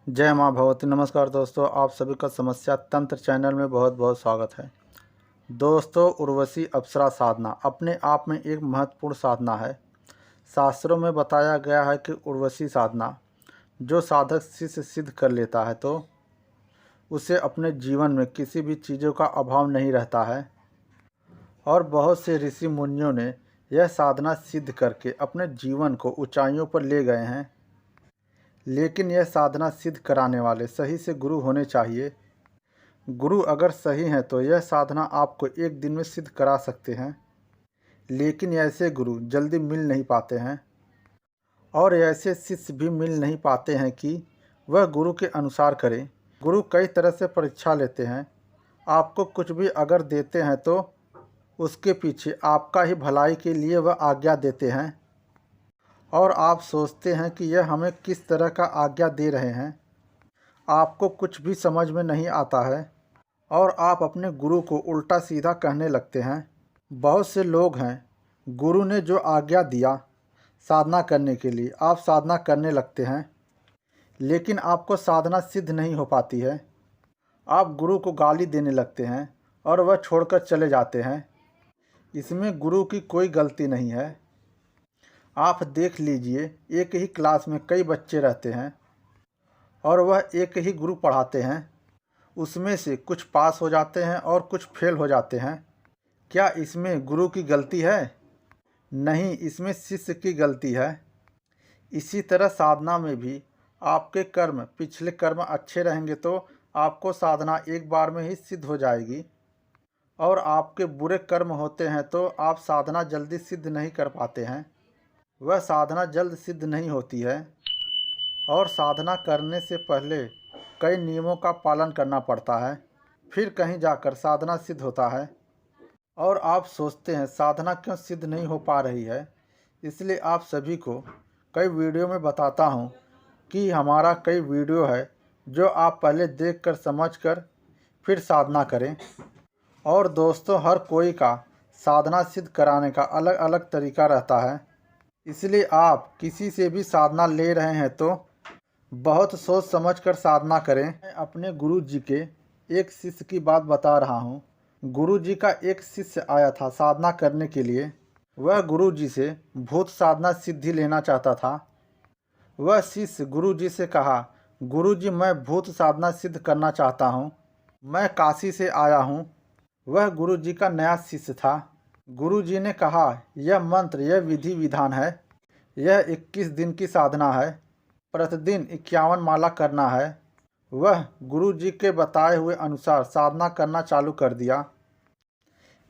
जय माँ भगवती। नमस्कार दोस्तों, आप सभी का समस्या तंत्र चैनल में बहुत बहुत स्वागत है। दोस्तों, उर्वशी अप्सरा साधना अपने आप में एक महत्वपूर्ण साधना है। शास्त्रों में बताया गया है कि उर्वशी साधना जो साधक शिष्य सिद्ध कर लेता है तो उसे अपने जीवन में किसी भी चीज़ों का अभाव नहीं रहता है। और बहुत से ऋषि मुनियों ने यह साधना सिद्ध करके अपने जीवन को ऊंचाइयों पर ले गए हैं। लेकिन यह साधना सिद्ध कराने वाले सही से गुरु होने चाहिए। गुरु अगर सही हैं तो यह साधना आपको एक दिन में सिद्ध करा सकते हैं। लेकिन ऐसे गुरु जल्दी मिल नहीं पाते हैं और ऐसे शिष्य भी मिल नहीं पाते हैं कि वह गुरु के अनुसार करें। गुरु कई तरह से परीक्षा लेते हैं। आपको कुछ भी अगर देते हैं तो उसके पीछे आपका ही भलाई के लिए वह आज्ञा देते हैं और आप सोचते हैं कि यह हमें किस तरह का आज्ञा दे रहे हैं। आपको कुछ भी समझ में नहीं आता है और आप अपने गुरु को उल्टा सीधा कहने लगते हैं। बहुत से लोग हैं, गुरु ने जो आज्ञा दिया साधना करने के लिए आप साधना करने लगते हैं, लेकिन आपको साधना सिद्ध नहीं हो पाती है। आप गुरु को गाली देने लगते हैं और वह छोड़कर चले जाते हैं। इसमें गुरु की कोई गलती नहीं है। आप देख लीजिए, एक ही क्लास में कई बच्चे रहते हैं और वह एक ही गुरु पढ़ाते हैं। उसमें से कुछ पास हो जाते हैं और कुछ फेल हो जाते हैं। क्या इसमें गुरु की गलती है? नहीं, इसमें शिष्य की गलती है। इसी तरह साधना में भी आपके कर्म, पिछले कर्म अच्छे रहेंगे तो आपको साधना एक बार में ही सिद्ध हो जाएगी और आपके बुरे कर्म होते हैं तो आप साधना जल्दी सिद्ध नहीं कर पाते हैं। वह साधना जल्द सिद्ध नहीं होती है और साधना करने से पहले कई नियमों का पालन करना पड़ता है, फिर कहीं जाकर साधना सिद्ध होता है। और आप सोचते हैं साधना क्यों सिद्ध नहीं हो पा रही है। इसलिए आप सभी को कई वीडियो में बताता हूँ कि हमारा कई वीडियो है जो आप पहले देखकर समझकर फिर साधना करें। और दोस्तों, हर कोई का साधना सिद्ध कराने का अलग अलग तरीका रहता है। इसलिए आप किसी से भी साधना ले रहे हैं तो बहुत सोच समझ कर साधना करें। मैं अपने गुरु जी के एक शिष्य की बात बता रहा हूँ। गुरु जी का एक शिष्य आया था साधना करने के लिए। वह गुरु जी से भूत साधना सिद्धि लेना चाहता था। वह शिष्य गुरु जी से कहा, गुरु जी, मैं भूत साधना सिद्ध करना चाहता हूँ, मैं काशी से आया हूँ। वह गुरु जी का नया शिष्य था। गुरु जी ने कहा, यह मंत्र, यह विधि विधान है, यह 21 दिन की साधना है, प्रतिदिन 51 माला करना है। वह गुरु जी के बताए हुए अनुसार साधना करना चालू कर दिया।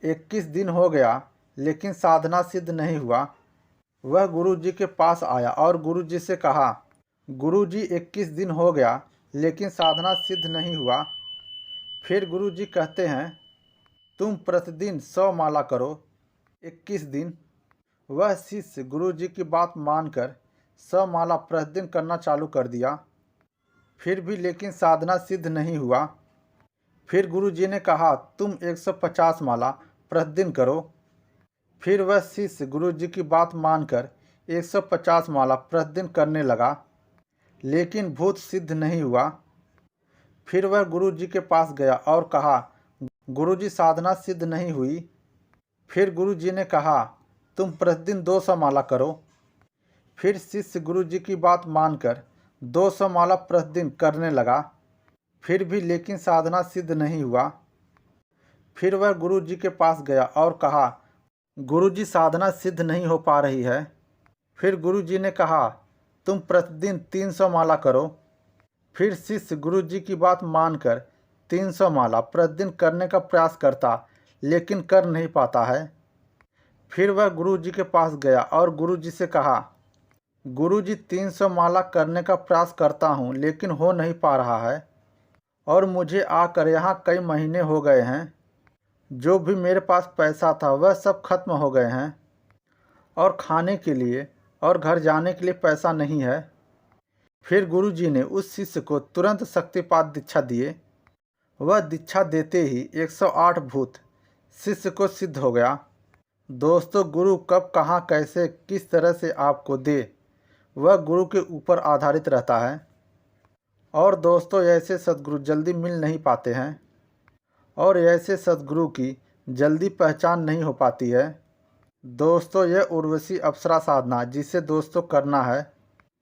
21 दिन हो गया लेकिन साधना सिद्ध नहीं हुआ। वह गुरु जी के पास आया और गुरु जी से कहा, गुरु जी, 21 दिन हो गया लेकिन साधना सिद्ध नहीं हुआ। फिर गुरु जी कहते हैं, तुम प्रतिदिन 100 माला करो 21 दिन। वह शिष्य गुरु जी की बात मानकर 100 माला प्रतिदिन करना चालू कर दिया। फिर भी लेकिन साधना सिद्ध नहीं हुआ। फिर गुरु जी ने कहा, तुम 150 माला प्रतिदिन करो। फिर वह शिष्य गुरु जी की बात मानकर 150 माला प्रतिदिन करने लगा, लेकिन भूत सिद्ध नहीं हुआ। फिर वह गुरु जी के पास गया और कहा, गुरु जी, साधना सिद्ध नहीं हुई। फिर गुरु जी ने कहा, तुम प्रतिदिन 200 माला करो। फिर शिष्य गुरु जी की बात मानकर 200 माला प्रतिदिन करने लगा, फिर भी लेकिन साधना सिद्ध नहीं हुआ। फिर वह गुरु जी के पास गया और कहा, गुरु जी, साधना सिद्ध नहीं हो पा रही है। फिर गुरु जी ने कहा, तुम प्रतिदिन 300 माला करो। फिर शिष्य गुरु जी की बात मानकर 300 माला प्रतिदिन करने का प्रयास करता, लेकिन कर नहीं पाता है। फिर वह गुरु जी के पास गया और गुरु जी से कहा, गुरु जी, 300 माला करने का प्रयास करता हूँ लेकिन हो नहीं पा रहा है और मुझे आकर यहाँ कई महीने हो गए हैं। जो भी मेरे पास पैसा था वह सब खत्म हो गए हैं और खाने के लिए और घर जाने के लिए पैसा नहीं है। फिर गुरु जी ने उस शिष्य को तुरंत शक्तिपात दीक्षा दिए। वह दीक्षा देते ही 108 भूत शिष्य को सिद्ध हो गया। दोस्तों, गुरु कब, कहाँ, कैसे, किस तरह से आपको दे, वह गुरु के ऊपर आधारित रहता है। और दोस्तों ऐसे सद्गुरु जल्दी मिल नहीं पाते हैं और ऐसे सद्गुरु की जल्दी पहचान नहीं हो पाती है। दोस्तों यह उर्वशी अप्सरा साधना जिसे दोस्तों करना है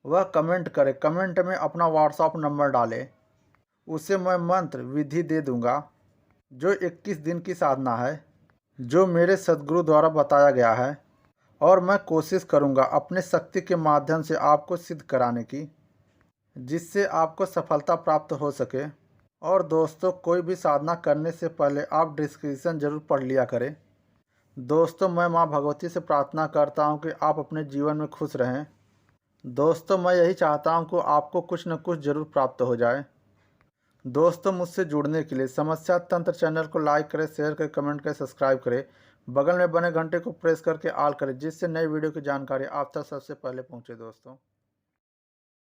वह कमेंट करे, कमेंट में अपना व्हाट्सएप नंबर डाले, उसे मैं मंत्र विधि दे दूंगा। जो 21 दिन की साधना है जो मेरे सद्गुरु द्वारा बताया गया है और मैं कोशिश करूंगा अपने शक्ति के माध्यम से आपको सिद्ध कराने की, जिससे आपको सफलता प्राप्त हो सके। और दोस्तों कोई भी साधना करने से पहले आप डिस्क्रिप्शन जरूर पढ़ लिया करें। दोस्तों मैं माँ भगवती से प्रार्थना करता हूँ कि आप अपने जीवन में खुश रहें। दोस्तों मैं यही चाहता हूँ कि आपको कुछ न कुछ जरूर प्राप्त हो जाए। दोस्तों मुझसे जुड़ने के लिए समस्या तंत्र चैनल को लाइक करें, शेयर करें, कमेंट करें, सब्सक्राइब करें, बगल में बने घंटे को प्रेस करके ऑल करें, जिससे नई वीडियो की जानकारी आप तक सबसे पहले पहुंचे। दोस्तों